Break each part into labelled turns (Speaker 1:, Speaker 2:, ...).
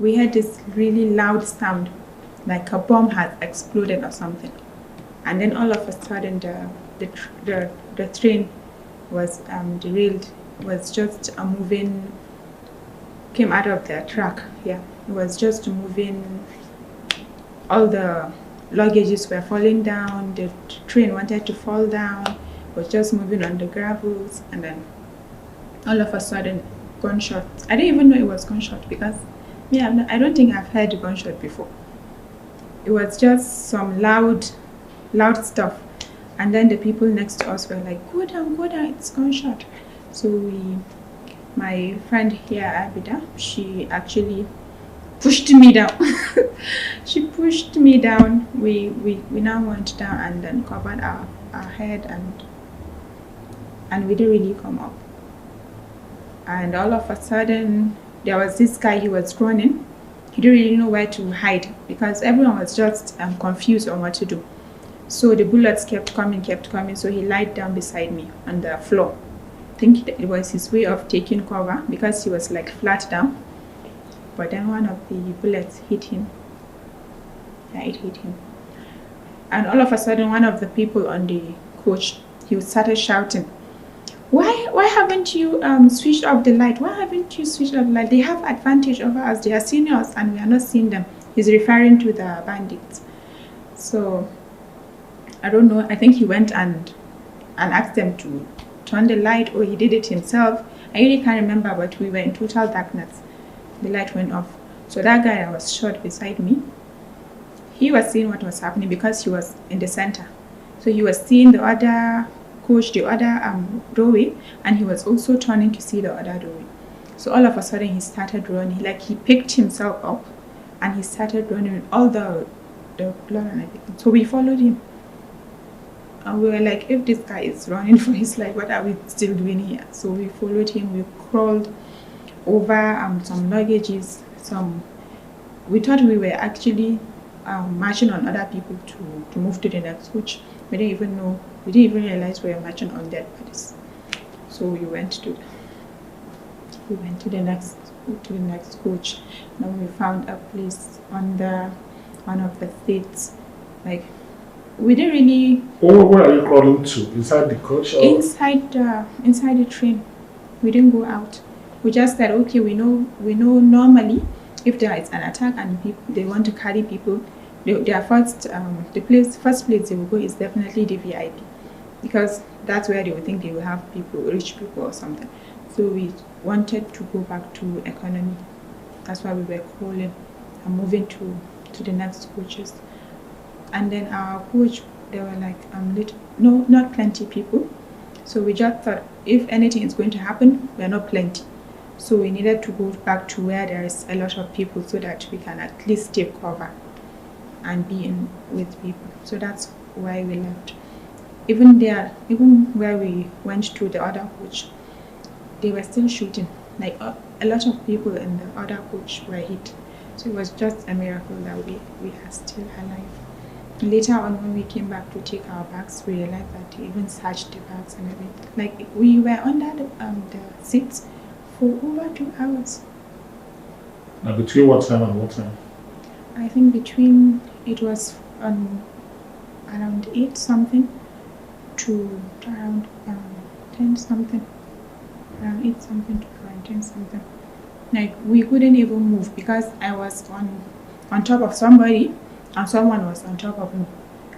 Speaker 1: we heard this really loud sound, like a bomb has exploded or something. And then all of a sudden, the train was derailed, was just moving, came out of the track. Yeah, it was just moving. All the luggages were falling down. The train wanted to fall down. Was just moving on the gravels, and then all of a sudden, gunshot. I didn't even know it was gunshot because I don't think I've heard gunshot before. It was just some loud stuff, and then the people next to us were like, go down, it's gunshot. So my friend here, Abida, she actually pushed me down. She pushed me down. We now went down and then covered our head, and we didn't really come up. And all of a sudden, there was this guy, he was running. He didn't really know where to hide because everyone was just confused on what to do. So the bullets kept coming, so he lied down beside me on the floor. I think it was his way of taking cover because he was like flat down. But then one of the bullets hit him. Yeah, it hit him. And all of a sudden, one of the people on the coach, he started shouting, why haven't you switched off the light? Why haven't you switched off the light? They have advantage over us. They are seeing us and we are not seeing them. He's referring to the bandits. So I don't know. I think he went and asked them to turn the light, or he did it himself. I really can't remember, but we were in total darkness. The light went off. So that guy that was shot beside me, he was seeing what was happening because he was in the center. So he was seeing the other coach, the other doorway, and he was also turning to see the other doorway. So all of a sudden he started running, like he picked himself up and he started running with all the blood and everything. So we followed him. And we were like, if this guy is running for his life, what are we still doing here? So we followed him. We crawled over some luggages. We thought we were actually marching on other people to move to the next coach. We didn't even realize we were marching on dead bodies. So we went to the next coach. Now we found a place on one of the seats. Like, we didn't really.
Speaker 2: Where are you crawling to? Inside the coach? Or?
Speaker 1: Inside the train. We didn't go out. We just said, okay, we know normally if there is an attack and they want to carry people, their first place they will go is definitely the VIP, because that's where they will think they will have rich people or something. So we wanted to go back to economy. That's why we were crawling and moving to the next coaches. And then our coach, there were like not plenty people. So we just thought if anything is going to happen, we're not plenty. So we needed to go back to where there is a lot of people so that we can at least take cover and be in with people. So that's why we left. Even where we went to the other coach, they were still shooting. Like a lot of people in the other coach were hit. So it was just a miracle that we are still alive. Later on, when we came back to take our bags, we realized that they even searched the bags and everything. Like, we were under the seats for over 2 hours.
Speaker 2: Now, between what time and what time?
Speaker 1: I think it was around 8 something to around 10 something. Around 8 something to around 10 something. Like, we couldn't even move because I was on top of somebody and someone was on top of me.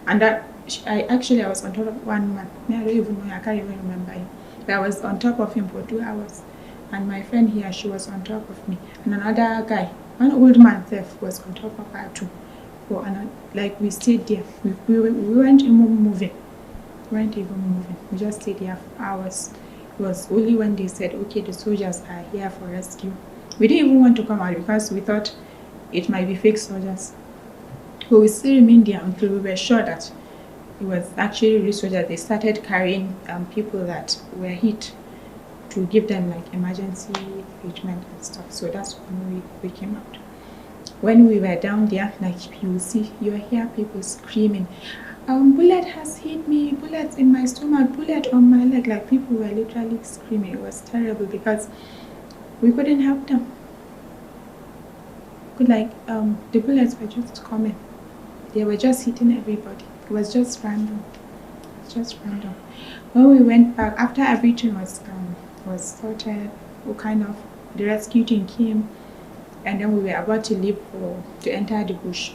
Speaker 1: And that I was on top of one man. I don't even know, I can't even remember him. But I was on top of him for 2 hours. And my friend here, she was on top of me. And another guy, one old man was on top of her too. Like, we stayed there. We weren't even moving. We just stayed there for hours. It was only when they said, okay, the soldiers are here for rescue. We didn't even want to come out because we thought it might be fake soldiers. But we still remained there until we were sure that it was actually real soldiers. They started carrying people that were hit to give them like emergency treatment and stuff. So that's when we came out. When we were down there, like you hear people screaming, bullet has hit me, bullet in my stomach, bullet on my leg. Like, people were literally screaming. It was terrible because we couldn't help them. The bullets were just coming. They were just hitting everybody. It was just random. Just random. When we went back, after everything was sorted, the rescue team came, and then we were about to leave to enter the bush.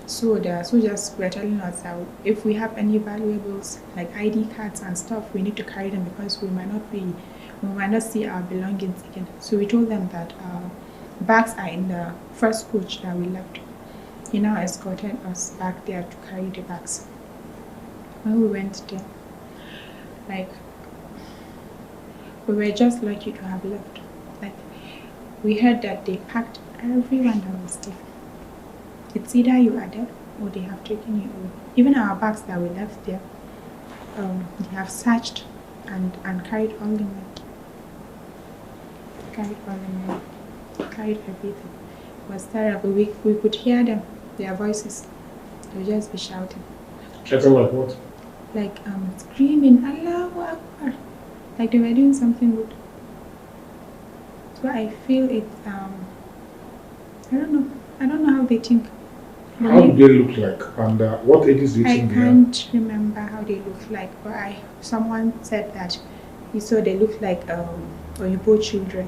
Speaker 1: So the soldiers were telling us that if we have any valuables like ID cards and stuff, we need to carry them because we might not see our belongings again. So we told them that our bags are in the first coach that we left. He now escorted us back there to carry the bags. When we went there, we were just lucky to have left. We heard that they packed everyone that was there. It's either you are dead or they have taken you away. Even our bags that we left there, they have searched and carried all the money. Carried everything. It was terrible. We could hear them, their voices. They would just be shouting.
Speaker 2: Shouting like what?
Speaker 1: Screaming, Allahu Akbar. Like they were doing something good. So I feel it's, I don't know how they think.
Speaker 2: How do they look like? And what ages do you think they are?
Speaker 1: I can't remember how they look like, but someone said that he saw they looked like Oyibo children.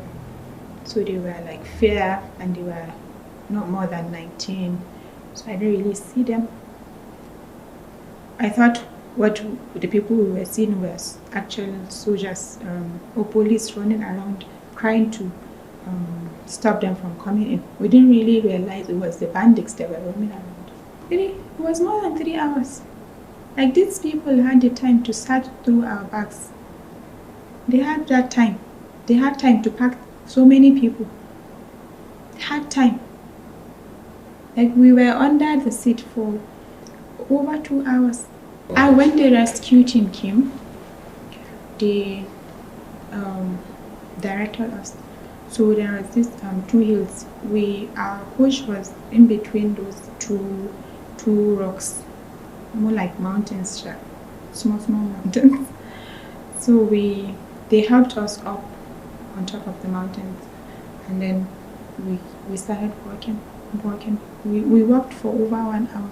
Speaker 1: So they were like fair and they were not more than 19. So I didn't really see them. I thought what the people we were seeing were actual soldiers or police running around trying to stop them from coming in. We didn't really realize it was the bandits that were roaming around. It was more than 3 hours. Like these people had the time to search through our bags. They had that time. They had time to pack so many people. They had time. Like we were under the seat for over 2 hours. And when the rescue team came, they directed us. So there was this 2 hills. Our coach was in between those two rocks, more like mountains, small mountains. So they helped us up on top of the mountains, and then we started walking. We walked for over 1 hour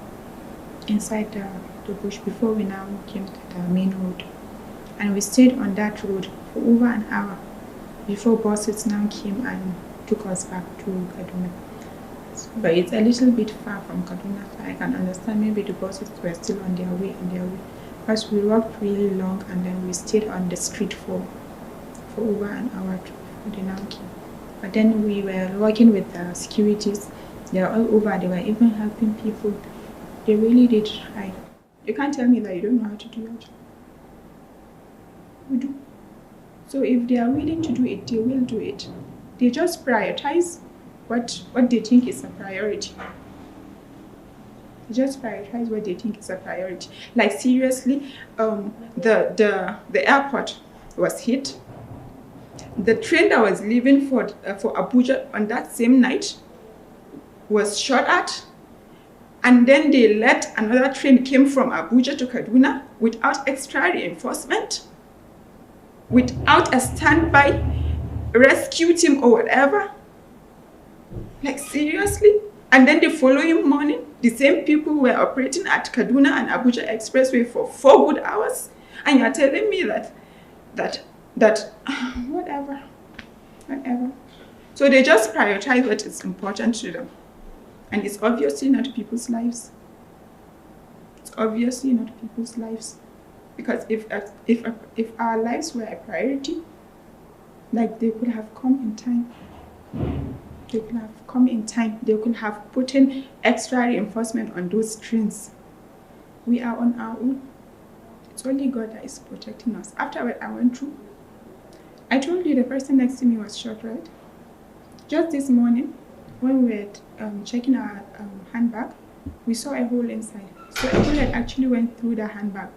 Speaker 1: inside the bush before we now came to the main road, and we stayed on that road for over an hour before buses now came and took us back to Kaduna. But it's a little bit far from Kaduna, so I can understand maybe the buses were still on their way. Because we walked really long and then we stayed on the street for over an hour before they now came. But then we were working with the securities. They were all over. They were even helping people. They really did try. You can't tell me that you don't know how to do it. We do. So if they are willing to do it, they will do it. They just prioritize what they think is a priority. They just prioritize what they think is a priority. Like seriously, the airport was hit. The train that was leaving for Abuja on that same night was shot at. And then they let another train came from Abuja to Kaduna without extra reinforcement, without a standby rescue team or whatever. Like seriously? And then the following morning, the same people were operating at Kaduna and Abuja Expressway for 4 good hours. And you're telling me that whatever. So they just prioritize what is important to them. And it's obviously not people's lives. It's obviously not people's lives. Because if our lives were a priority, like they could have come in time. They could have come in time. They could have put in extra reinforcement on those trains. We are on our own. It's only God that is protecting us. After what I went through, I told you the person next to me was shot, right? Just this morning, when we were checking our handbag, we saw a hole inside. So a bullet actually went through the handbag.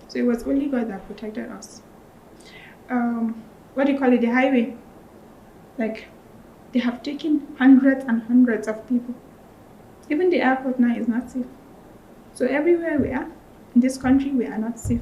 Speaker 1: So it was only God that protected us. What do you call it? The highway. Like, they have taken hundreds and hundreds of people. Even the airport now is not safe. So everywhere we are, in this country, we are not safe.